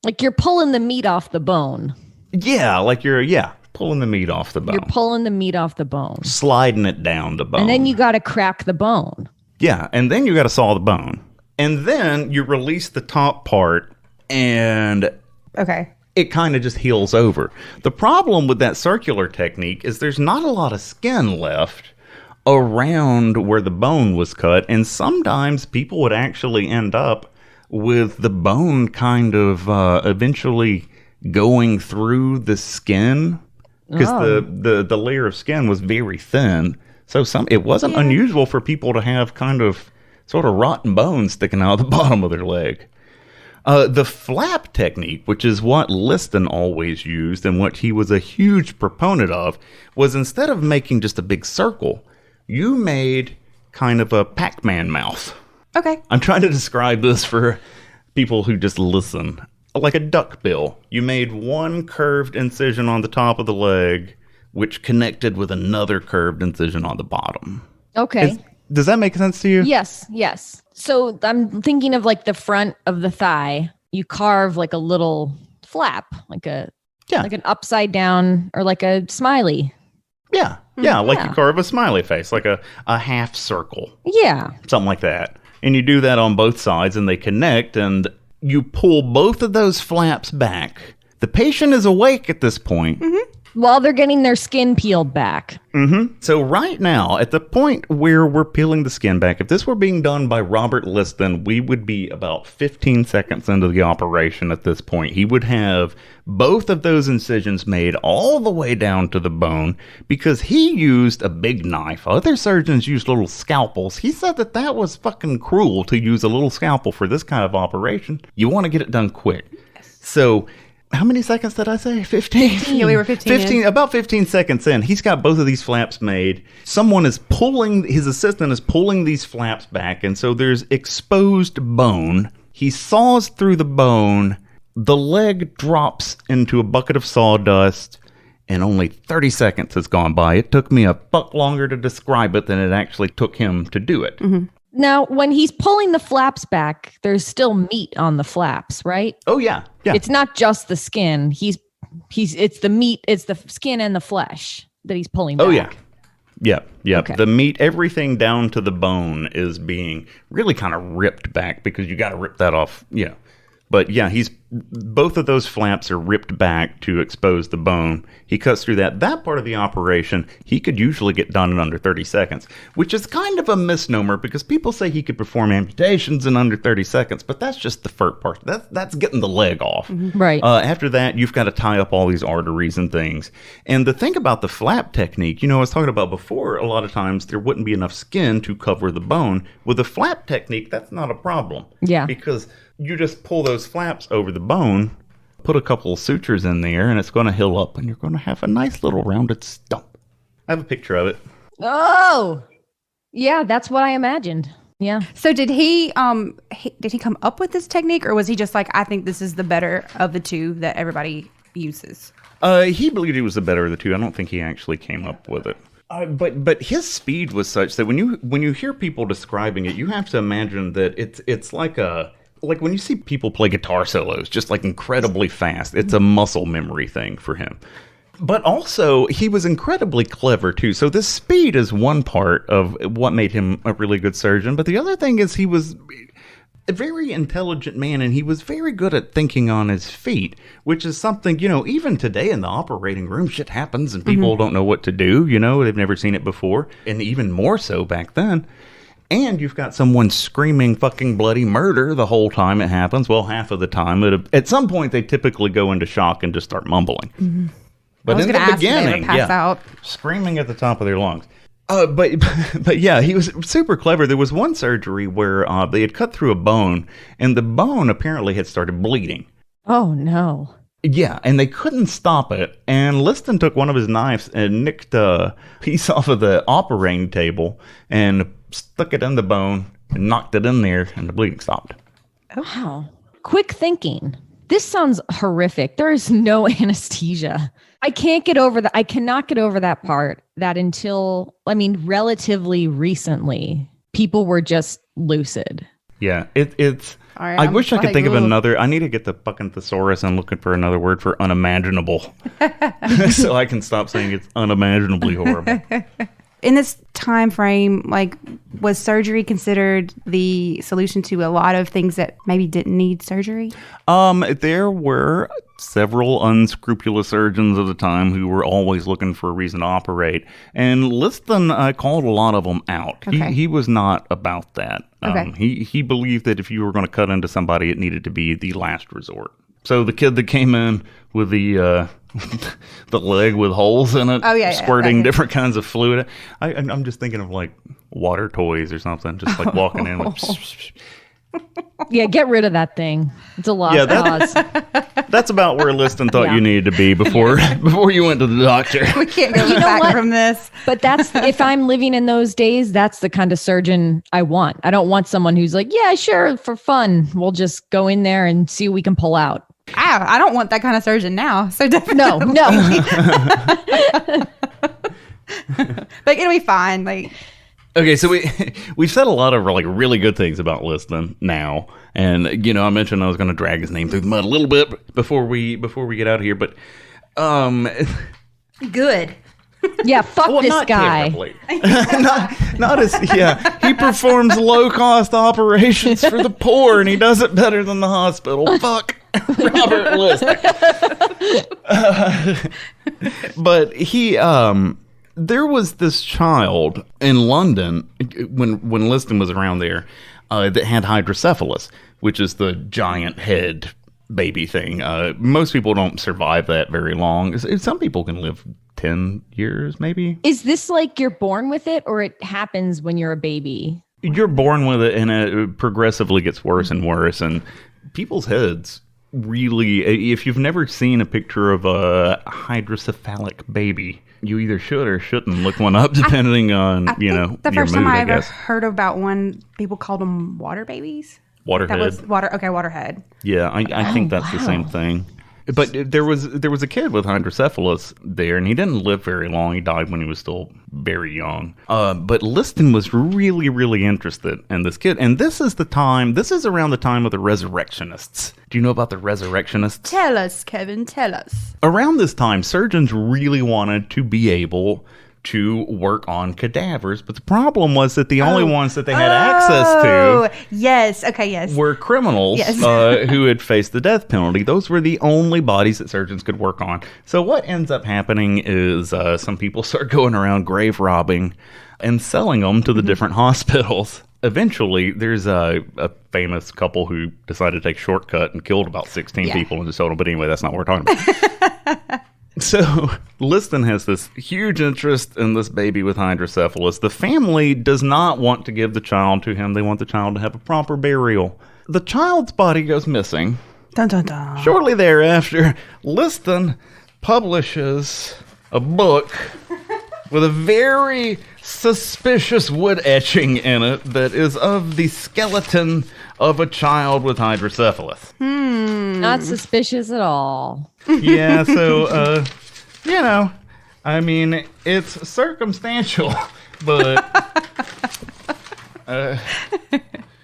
Like you're pulling the meat off the bone.
Yeah, like you're pulling the meat off the bone.
You're pulling the meat off the bone.
Sliding it down the bone.
And then you got to crack the bone.
Yeah, and then you got to saw the bone. And then you release the top part and it kind of just heals over. The problem with that circular technique is there's not a lot of skin left around where the bone was cut, and sometimes people would actually end up with the bone kind of eventually going through the skin because the layer of skin was very thin. So it wasn't unusual for people to have kind of sort of rotten bones sticking out of the bottom of their leg. The flap technique, which is what Liston always used and what he was a huge proponent of, was instead of making just a big circle, you made kind of a Pac-Man mouth.
Okay.
I'm trying to describe this for people who just listen. Like a duck bill. You made one curved incision on the top of the leg, which connected with another curved incision on the bottom.
Okay.
Does that make sense to you?
Yes. So I'm thinking of like the front of the thigh. You carve like a little flap, like an upside down or like a smiley.
Yeah. Yeah, like you carve a smiley face, like a half circle.
Yeah.
Something like that. And you do that on both sides, and they connect, and you pull both of those flaps back. The patient is awake at this point.
While they're getting their skin peeled back.
So right now, at the point where we're peeling the skin back, if this were being done by Robert Liston, we would be about 15 seconds into the operation at this point. He would have both of those incisions made all the way down to the bone because he used a big knife. Other surgeons used little scalpels. He said that was fucking cruel to use a little scalpel for this kind of operation. You want to get it done quick. So... how many seconds did I say? 15?
Yeah, we were 15 in.
About 15 seconds in. He's got both of these flaps made. His assistant is pulling these flaps back, and so there's exposed bone. He saws through the bone. The leg drops into a bucket of sawdust, and only 30 seconds has gone by. It took me a fuck longer to describe it than it actually took him to do it.
Now, when he's pulling the flaps back, there's still meat on the flaps, right?
Oh, yeah. Yeah.
It's not just the skin. It's the meat, it's the skin and the flesh that he's pulling back.
Oh, yeah. Yeah.
Okay.
The meat, everything down to the bone is being really kind of ripped back because you got to rip that off. Yeah. But yeah, both of those flaps are ripped back to expose the bone. He cuts through that. That part of the operation, he could usually get done in under 30 seconds, which is kind of a misnomer because people say he could perform amputations in under 30 seconds, but that's just the first part. That's getting the leg off.
Right.
After that, you've got to tie up all these arteries and things. And the thing about the flap technique, I was talking about before, a lot of times there wouldn't be enough skin to cover the bone. With the flap technique, that's not a problem.
Yeah.
Because you just pull those flaps over the bone, put a couple of sutures in there, and it's going to heal up, and you're going to have a nice little rounded stump. I have a picture of it.
Oh, yeah, that's what I imagined. Yeah.
So did he come up with this technique, or was he just like, I think this is the better of the two that everybody uses?
He believed he was the better of the two. I don't think he actually came up with it. But his speed was such that when you hear people describing it, you have to imagine that it's like when you see people play guitar solos, just like incredibly fast. It's a muscle memory thing for him. But also, he was incredibly clever, too. So this speed is one part of what made him a really good surgeon. But the other thing is he was a very intelligent man, and he was very good at thinking on his feet, which is something, even today in the operating room, shit happens, and people don't know what to do. They've never seen it before, and even more so back then. And you've got someone screaming fucking bloody murder the whole time it happens. Well, half of the time. At some point, they typically go into shock and just start mumbling. But in the beginning, screaming at the top of their lungs. But yeah, he was super clever. There was one surgery where they had cut through a bone, and the bone apparently had started bleeding.
Oh, no.
Yeah, and they couldn't stop it. And Liston took one of his knives and nicked a piece off of the operating table and stuck it in the bone and knocked it in there, and the bleeding stopped.
Wow. Quick thinking. This sounds horrific. There is no anesthesia. I cannot get over that part that until, relatively recently, people were just lucid.
Yeah, it's... Right, I wish I could think of another. I need to get the fucking thesaurus and looking for another word for unimaginable. So I can stop saying it's unimaginably horrible.
In this time frame, was surgery considered the solution to a lot of things that maybe didn't need surgery?
There were several unscrupulous surgeons of the time who were always looking for a reason to operate. And Liston called a lot of them out. Okay. He was not about that. He believed that if you were going to cut into somebody, it needed to be the last resort. So the kid that came in with the leg with holes in it, squirting different kinds of fluid. I'm just thinking of water toys or something, just walking in with...
Yeah, get rid of that thing. It's a lost cause.
That's about where Liston thought you needed to be before you went to the doctor.
We can't go back from this.
But if I'm living in those days, that's the kind of surgeon I want. I don't want someone who's like, yeah, sure, for fun, we'll just go in there and see what we can pull out.
I don't want that kind of surgeon now. So definitely.
No.
It'll be fine.
Okay, so we've said a lot of really good things about Liston now, and I mentioned I was going to drag his name through the mud a little bit before we get out of here, but
good.
Yeah, fuck
Well,
this
not
guy.
terribly. not as, yeah. He performs low-cost operations for the poor, and he does it better than the hospital. Fuck Robert Liston. But he, there was this child in London when Liston was around there that had hydrocephalus, which is the giant head baby thing. Most people don't survive that very long. Some people can live 10 years, maybe.
Is this like you're born with it, or it happens when you're a baby?
You're born with it, and it progressively gets worse and worse. And people's heads really, if you've never seen a picture of a hydrocephalic baby, you either should or shouldn't look one up, depending on,
I
you know,
think the
your
first
mood,
time I
I
ever
guess.
heard about one, people called them water babies.
Waterhead.
That was waterhead.
Yeah, I think that's the same thing. But there was a kid with hydrocephalus there, and he didn't live very long. He died when he was still very young. But Liston was really, really interested in this kid. And this is around the time of the resurrectionists. Do you know about the resurrectionists?
Tell us, Kevin, tell us.
Around this time, surgeons really wanted to be able to work on cadavers, but the problem was that the only ones that they had access to
yes, okay, yes,
were criminals who had faced the death penalty. Those were the only bodies that surgeons could work on. So what ends up happening is some people start going around grave robbing and selling them to the different hospitals. Eventually, there's a famous couple who decided to take a shortcut and killed about 16 people and just sold them. But anyway, that's not what we're talking about. So Liston has this huge interest in this baby with hydrocephalus. The family does not want to give the child to him. They want the child to have a proper burial. The child's body goes missing.
Dun, dun, dun.
Shortly thereafter, Liston publishes a book with a very suspicious wood etching in it that is of the skeleton of a child with hydrocephalus.
Not suspicious at all.
Yeah, so, you know, I mean, it's circumstantial, but...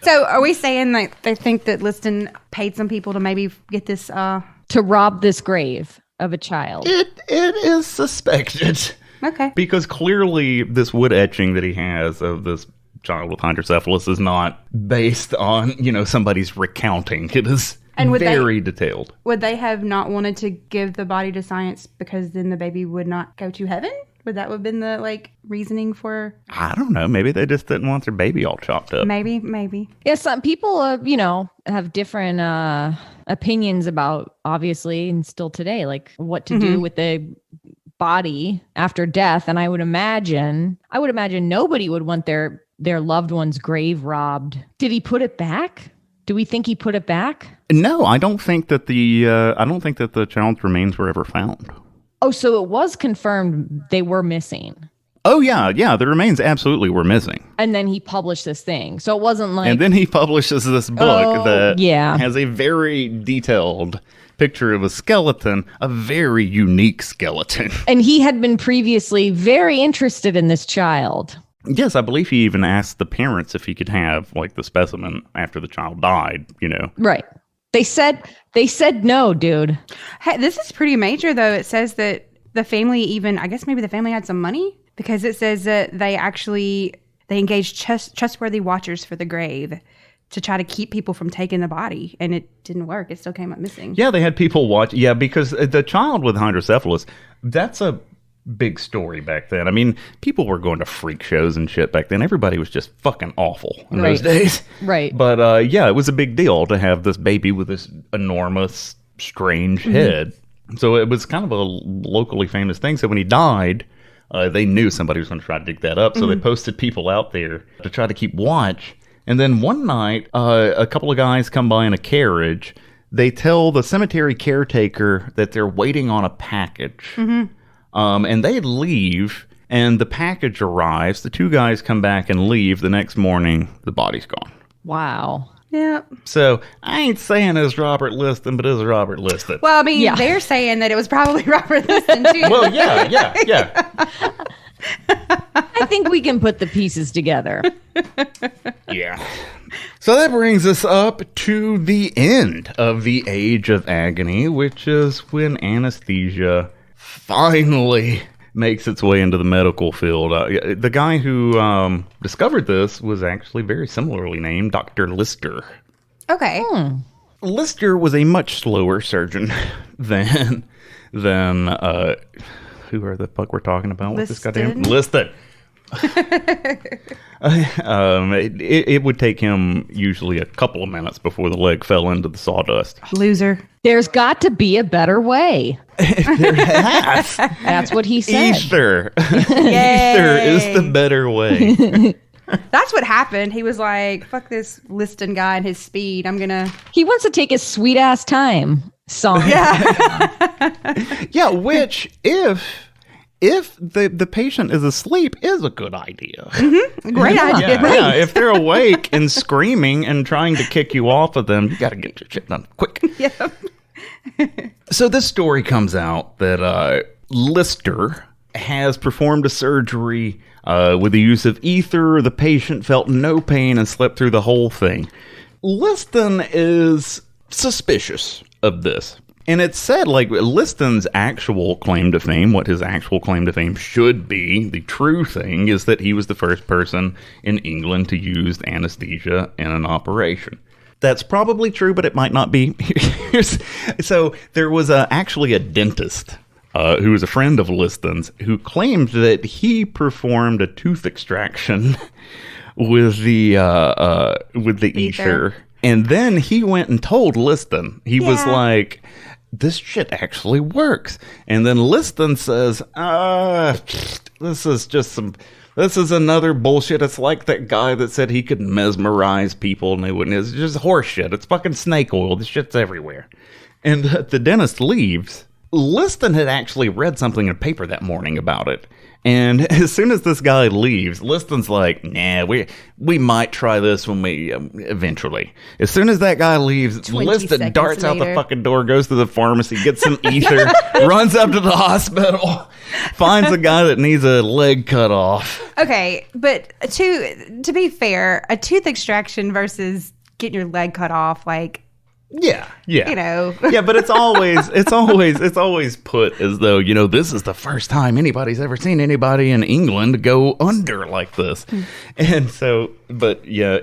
So are we saying like they think that Liston paid some people to maybe get this...
To rob this grave of a child.
It is suspected.
Okay.
Because clearly this wood etching that he has of this child with hydrocephalus is not based on, you know, somebody's recounting. It is very detailed.
Would they have not wanted to give the body to science because then the baby would not go to heaven? Would that have been the, like, reasoning for...
I don't know. Maybe they just didn't want their baby all chopped up.
Maybe.
Yeah, some people, you know, have different opinions about, obviously, and still today, like what to do with the body after death. And I would imagine nobody would want their loved one's grave robbed. Did he put it back? Do we think he put it back?
No, I don't think that the child's remains were ever found.
Oh, so it was confirmed they were missing.
Oh, yeah, the remains absolutely were missing.
And then he published this thing. So it wasn't like...
And then he publishes this book that
yeah.
has a very detailed picture of a skeleton, a very unique skeleton.
And he had been previously very interested in this child.
Yes, I believe he even asked the parents if he could have, like, the specimen after the child died, you know.
Right. They said no, dude.
Hey, this is pretty major, though. It says that the family even... I guess maybe the family had some money? Because it says that they engaged trustworthy watchers for the grave to try to keep people from taking the body, and it didn't work. It still came up missing.
Yeah, they had people watch. Yeah, because the child with hydrocephalus, that's a big story back then. I mean, people were going to freak shows and shit back then. Everybody was just fucking awful in those days.
Right.
But yeah, it was a big deal to have this baby with this enormous, strange head. So it was kind of a locally famous thing. So when he died... they knew somebody was going to try to dig that up, so they posted people out there to try to keep watch. And then one night, a couple of guys come by in a carriage. They tell the cemetery caretaker that they're waiting on a package. And they leave, and the package arrives. The two guys come back and leave. The next morning, the body's gone.
Wow.
Yeah.
So I ain't saying it's Robert Liston, but it's Robert Liston.
Well, I mean, they're saying that it was probably Robert Liston, too.
Well, yeah.
I think we can put the pieces together.
Yeah. So that brings us up to the end of the Age of Agony, which is when anesthesia finally makes its way into the medical field. The guy who discovered this was actually very similarly named Dr. Lister.
Okay.
Lister was a much slower surgeon than who are the fuck we're talking about? What's this goddamn Liston? It would take him usually a couple of minutes before the leg fell into the sawdust.
Loser.
There's got to be a better way.
There has.
That's what he said.
Ether. Ether is the better way.
That's what happened. He was like, fuck this Liston guy and his speed.
He wants to take his sweet ass time. Song.
Yeah, which if the patient is asleep is a good idea.
Mm-hmm. Great idea.
Yeah, if they're awake and screaming and trying to kick you off of them, you got to get your shit done quick.
Yeah.
So this story comes out that Lister has performed a surgery with the use of ether. The patient felt no pain and slept through the whole thing. Liston is suspicious of this. And it's said, like, Liston's actual claim to fame, what his actual claim to fame should be, the true thing, is that he was the first person in England to use anesthesia in an operation. That's probably true, but it might not be. So there was actually a dentist who was a friend of Liston's who claimed that he performed a tooth extraction with the ether. And then he went and told Liston. He was like, this shit actually works. And then Liston says, this is another bullshit. It's like that guy that said he could mesmerize people and they wouldn't. It's just horse shit. It's fucking snake oil. This shit's everywhere. And the dentist leaves. Liston had actually read something in a paper that morning about it. And as soon as this guy leaves, Liston's like, nah, we might try this when we eventually. As soon as that guy leaves, Liston darts out the fucking door, goes to the pharmacy, gets some ether, runs up to the hospital, finds a guy that needs a leg cut off.
Okay, but to be fair, a tooth extraction versus getting your leg cut off, like,
yeah.
You know.
Yeah, but it's always put as though, you know, this is the first time anybody's ever seen anybody in England go under like this. And so, but yeah,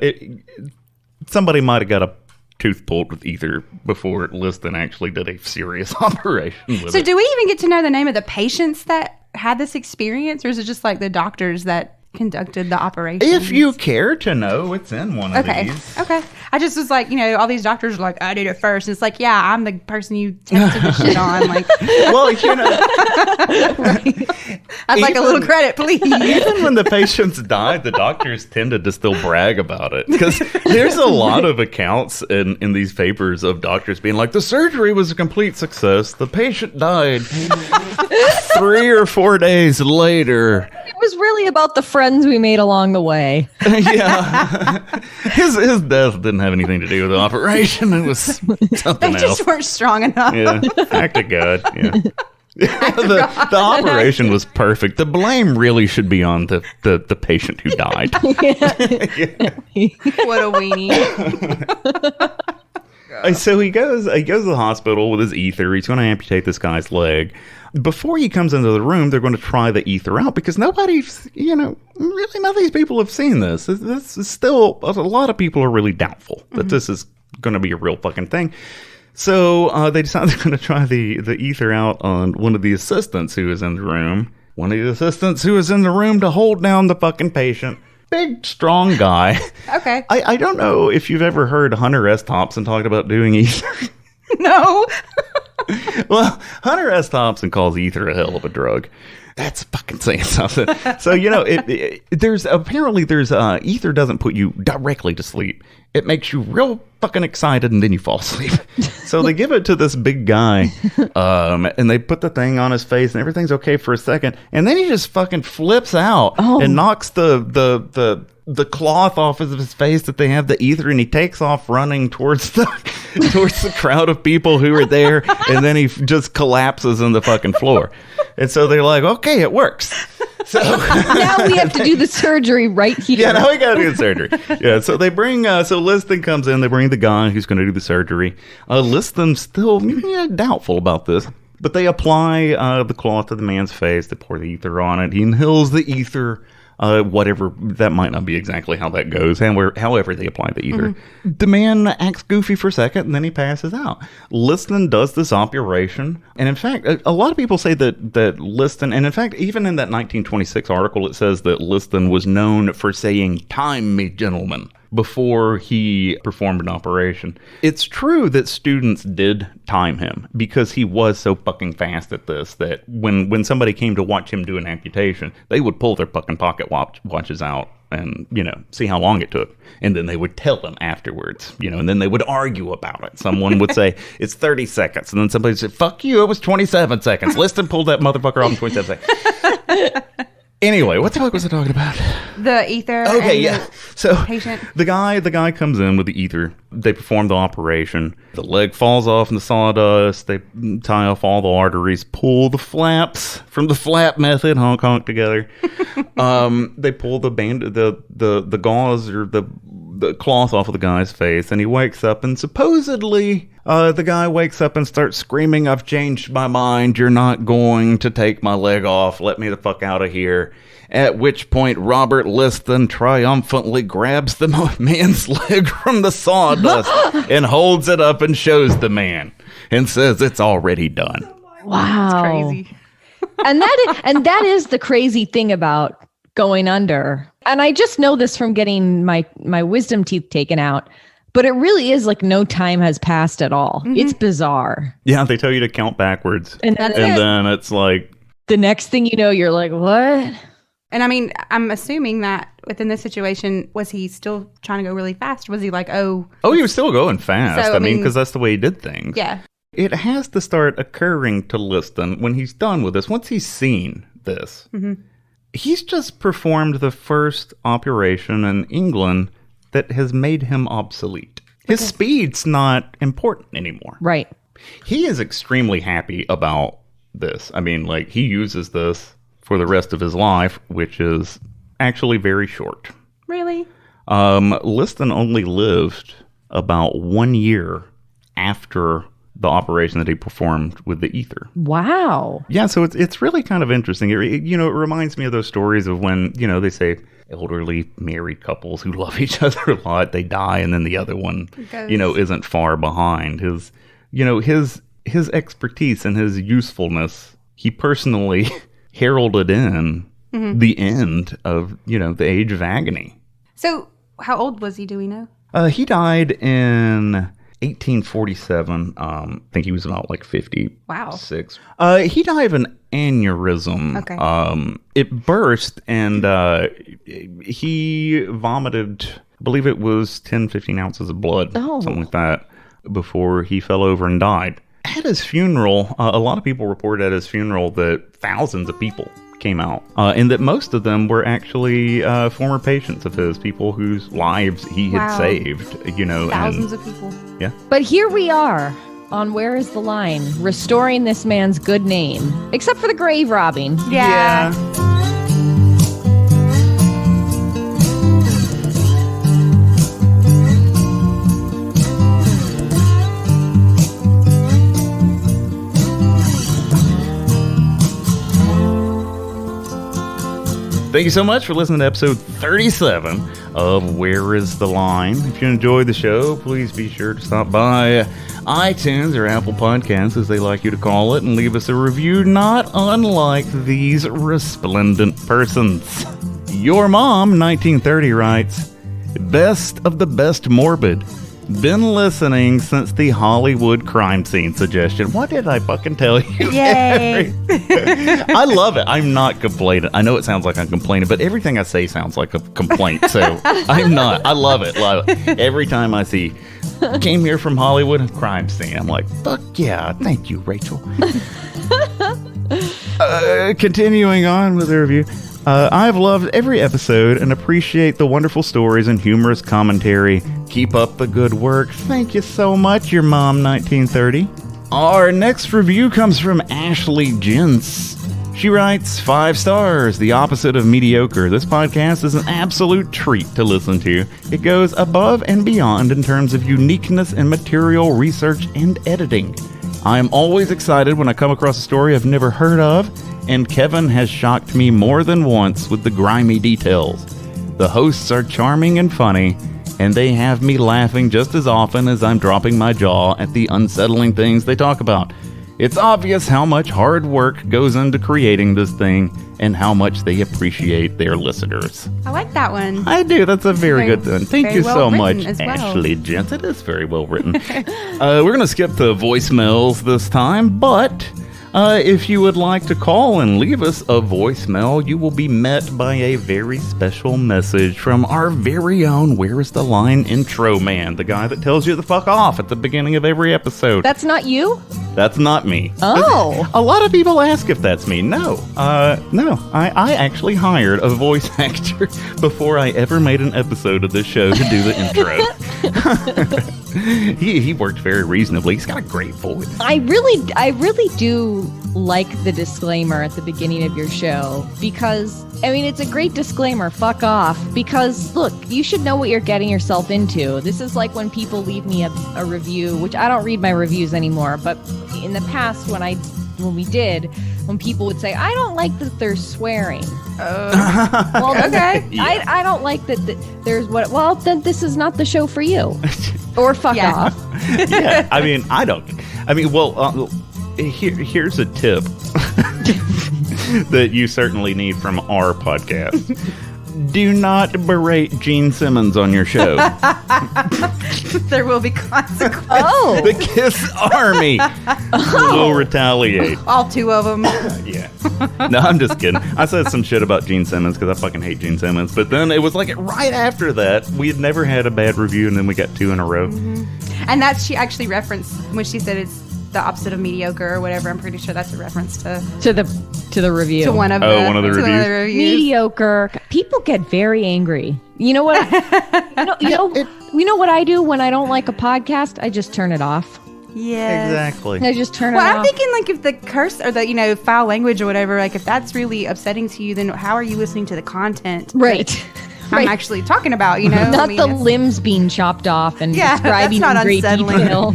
somebody might have got a tooth pulled with ether before Liston actually did a serious operation with
So
it.
do we even get to know the name of the patients that had this experience, or is it just like the doctors that conducted the operation?
If you care to know, it's in one of these.
Okay. I just was like, you know, all these doctors are like, I did it first. And it's like, yeah, I'm the person you tested the shit on. Like,
Well, you know,
I'd like a little credit, please.
even when the patients died, the doctors tended to still brag about it. Because there's a lot of accounts in these papers of doctors being like, the surgery was a complete success. The patient died 3 or 4 days later.
It was really about the friends we made along the way.
Yeah. His death didn't have anything to do with the operation. It was something
They
else.
just weren't strong enough.
Yeah. Act of God. Yeah. The operation was perfect. The blame really should be on the patient who died.
What a weenie.
So he goes to the hospital with his ether. He's going to amputate this guy's leg. Before he comes into the room, they're going to try the ether out because nobody's, you know, really none of these people have seen this. This is still, a lot of people are really doubtful that this is going to be a real fucking thing. So they decide they're going to try the ether out on one of the assistants who is in the room. One of the assistants who is in the room to hold down the fucking patient. Big, strong guy.
Okay.
I don't know if you've ever heard Hunter S. Thompson talk about doing ether.
No.
Well, Hunter S. Thompson calls ether a hell of a drug. That's fucking saying something. So, you know, there's ether doesn't put you directly to sleep. It makes you real fucking excited and then you fall asleep. So they give it to this big guy, and they put the thing on his face and everything's okay for a second. And then he just fucking flips out and knocks the cloth off of his face that they have the ether, and he takes off running towards the crowd of people who are there, and then he just collapses on the fucking floor. And so they're like, okay, it works. So
Now we have to do the surgery right here.
yeah, now we gotta do the surgery. Yeah, so they bring so Liston comes in, they bring the guy who's gonna do the surgery. Liston's still doubtful about this. But they apply the cloth to the man's face. They pour the ether on it. He inhales the ether. Whatever, that might not be exactly how that goes. However they apply the ether. The man acts goofy for a second, and then he passes out. Liston does this operation. And in fact, a lot of people say that Liston, and in fact, even in that 1926 article, it says that Liston was known for saying, "Time me, gentlemen," before he performed an operation. It's true that students did time him because he was so fucking fast at this that when somebody came to watch him do an amputation, they would pull their fucking pocket watches out and, see how long it took. And then they would tell them afterwards, and then they would argue about it. Someone would say, it's 30 seconds. And then somebody would say, fuck you, it was 27 seconds. Liston pulled that motherfucker off in 27 seconds. Anyway, what the fuck was I talking about?
The ether.
Okay, yeah. So
patient.
the guy comes in with the ether. They perform the operation. The leg falls off in the sawdust. They tie off all the arteries, pull the flaps from the flap method, honk together. They pull the gauze or the cloth off of the guy's face, and he wakes up, and supposedly the guy wakes up and starts screaming, "I've changed my mind. You're not going to take my leg off. Let me the fuck out of here." At which point, Robert Liston triumphantly grabs the man's leg from the sawdust and holds it up and shows the man and says, "It's already done."
Wow.
That's crazy.
and that is the crazy thing about going under. And I just know this from getting my wisdom teeth taken out. But it really is like no time has passed at all. Mm-hmm. It's bizarre.
Yeah, they tell you to count backwards.
And
then it's like...
the next thing you know, you're like, what?
And I mean, I'm assuming that within this situation, was he still trying to go really fast? Was he like, oh...
Oh, he was still going fast.
So,
I mean, because that's the way he did things.
Yeah.
It has to start occurring to Liston when he's done with this. Once he's seen this, he's just performed the first operation in England that has made him obsolete. His speed's not important anymore.
Right.
He is extremely happy about this. I mean, like, he uses this for the rest of his life, which is actually very short.
Really?
Liston only lived about 1 year after the operation that he performed with the ether.
Wow.
Yeah, so it's really kind of interesting. It reminds me of those stories of when, they say elderly married couples who love each other a lot, they die, and then the other one, isn't far behind. His expertise and his usefulness, he personally heralded in the end of, the age of agony.
So how old was he, do we know?
He died in 1847. I think he was about like 56.
Wow.
He died of an aneurysm.
Okay.
It burst, and he vomited, I believe it was 10, 15 ounces of blood, something like that, before he fell over and died. At his funeral, a lot of people reported at his funeral that thousands of people came out, and that most of them were actually former patients of his, people whose lives he had saved,
Thousands of people.
Yeah.
But here we are on Where is the Line, restoring this man's good name, except for the grave robbing.
Yeah.
Thank you so much for listening to episode 37 of Where is the Line? If you enjoyed the show, please be sure to stop by iTunes or Apple Podcasts, as they like you to call it, and leave us a review not unlike these resplendent persons. Your Mom, 1930, writes, "Best of the best morbid. Been listening since the Hollywood crime scene suggestion." What did I fucking tell you?
Yay.
I love it. I'm not complaining. I know it sounds like I'm complaining, but everything I say sounds like a complaint. So I'm not. I love it. Every time I see, came here from Hollywood crime scene, I'm like, fuck yeah. Thank you, Rachel. Continuing on with the review. I've loved every episode and appreciate the wonderful stories and humorous commentary. Keep up the good work. Thank you so much, Your Mom, 1930. Our next review comes from Ashley Jintz. She writes, 5 stars, the opposite of mediocre. This podcast is an absolute treat to listen to. It goes above and beyond in terms of uniqueness in material research and editing. I am always excited when I come across a story I've never heard of, and Kevin has shocked me more than once with the grimy details. The hosts are charming and funny, and they have me laughing just as often as I'm dropping my jaw at the unsettling things they talk about. It's obvious how much hard work goes into creating this thing and how much they appreciate their listeners.
I like that one.
I do. That's a very good one. Thank you
well
so
written
much,
as well.
Ashley Gents. It is very well written. We're going to skip the voicemails this time, but if you would like to call and leave us a voicemail, you will be met by a very special message from our very own Where Is the Line intro man, the guy that tells you to fuck off at the beginning of every episode.
That's not you?
That's not me.
Oh.
A lot of people ask if that's me. No. I actually hired a voice actor before I ever made an episode of this show to do the intro. He worked very reasonably. He's got a great voice.
I really do like the disclaimer at the beginning of your show because, I mean, it's a great disclaimer, fuck off, because look, you should know what you're getting yourself into. This is like when people leave me a review, which I don't read my reviews anymore, but in the past when people would say, I don't like that they're swearing. Well,
Okay.
Yeah. I don't like that there's what, well, then this is not the show for you. Or fuck off.
Yeah, I mean, here's a tip that you certainly need from our podcast. Do not berate Gene Simmons on your show.
There will be consequences.
Oh.
The Kiss Army will retaliate.
All two of them.
Yeah. No, I'm just kidding. I said some shit about Gene Simmons because I fucking hate Gene Simmons. But then it was like right after that, we had never had a bad review, and then we got 2 in a row.
Mm-hmm. And that she actually referenced when she said it's the opposite of mediocre or whatever. I'm pretty sure that's a reference to
the review.
to one of the reviews.
Mediocre. People get very angry. You know what? You know what I do when I don't like a podcast? I just turn it off.
Yeah,
Exactly.
I just turn it
Well,
off.
I'm thinking like if the curse or the foul language or whatever, like if that's really upsetting to you, then how are you listening to the content?
Right.
I'm
Right.
actually talking about,
Not the
it's-
limbs being chopped off and
Yeah,
describing
that's not
in great
unsettling.
detail.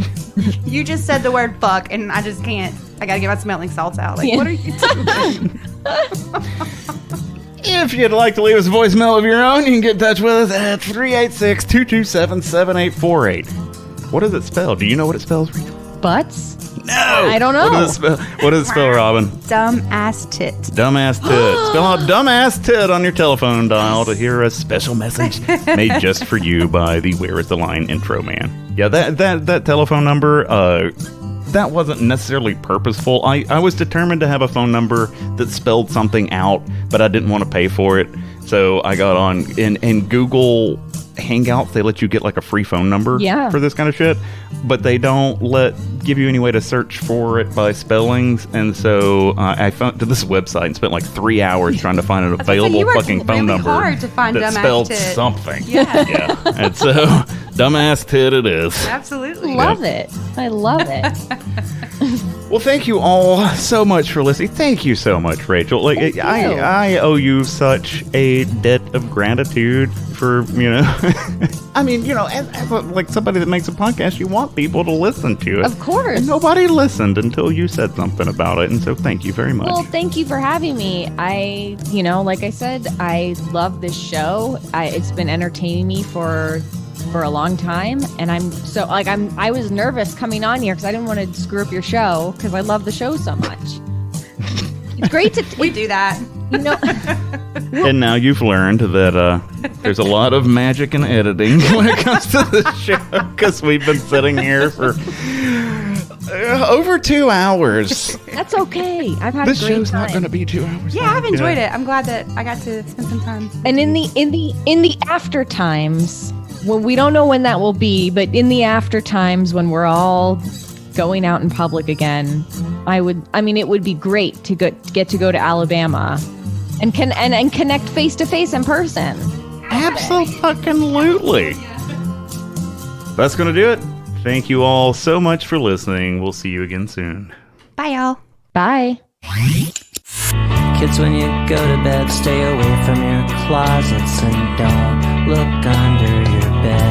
You just said the word fuck, and I just can't. I gotta get my smelling salts out. Like,
Yeah.
what are you doing?
If you'd like to leave us a voicemail of your own, you can get in touch with us at 386-227-7848. What does it spell? Do you know what it spells, Rachel?
Butts?
No!
I don't know.
What does it spell, Robin?
Dumb ass tit.
Dumbass tit. Spell out dumbass tit on your telephone dial to hear a special message made just for you by the Where Is the Line intro man. Yeah, that telephone number, that wasn't necessarily purposeful. I was determined to have a phone number that spelled something out, but I didn't want to pay for it. So I got on in Google Hangouts. They let you get like a free phone number for this kind of shit, but they don't give you any way to search for it by spellings. And so I found to this website and spent like 3 hours trying to find an available fucking phone number
hard to find
that
dumbass
spelled
tit.
something.
Yeah.
And so dumbass tit it is.
Absolutely.
Love it. I love it.
Well, thank you all so much for listening. Thank you so much, Rachel. Like,
Thank you.
I owe you such a debt of gratitude for, I mean, as like somebody that makes a podcast, you want people to listen to it.
Of course.
And nobody listened until you said something about it, and so thank you very much.
Well, thank you for having me. Like I said, I love this show. It's been entertaining me for a long time, and I was nervous coming on here because I didn't want to screw up your show because I love the show so much. It's great to
We do that.
And now you've learned that there's a lot of magic in editing when it comes to the show, because we've been sitting here for over 2 hours.
That's okay. I've had
This
a great
show's
time.
not going to be 2 hours.
Yeah,
long.
I've enjoyed it. I'm glad that I got to spend some time.
And in the after times, when we don't know when that will be, but in the after times when we're all going out in public again, it would be great to get to go to Alabama and connect face to face in person.
Absolutely. That's going to do it. Thank you all so much for listening. We'll see you again soon.
Bye, y'all.
Bye.
Kids, when you go to bed, stay away from your closets and don't look under your bed.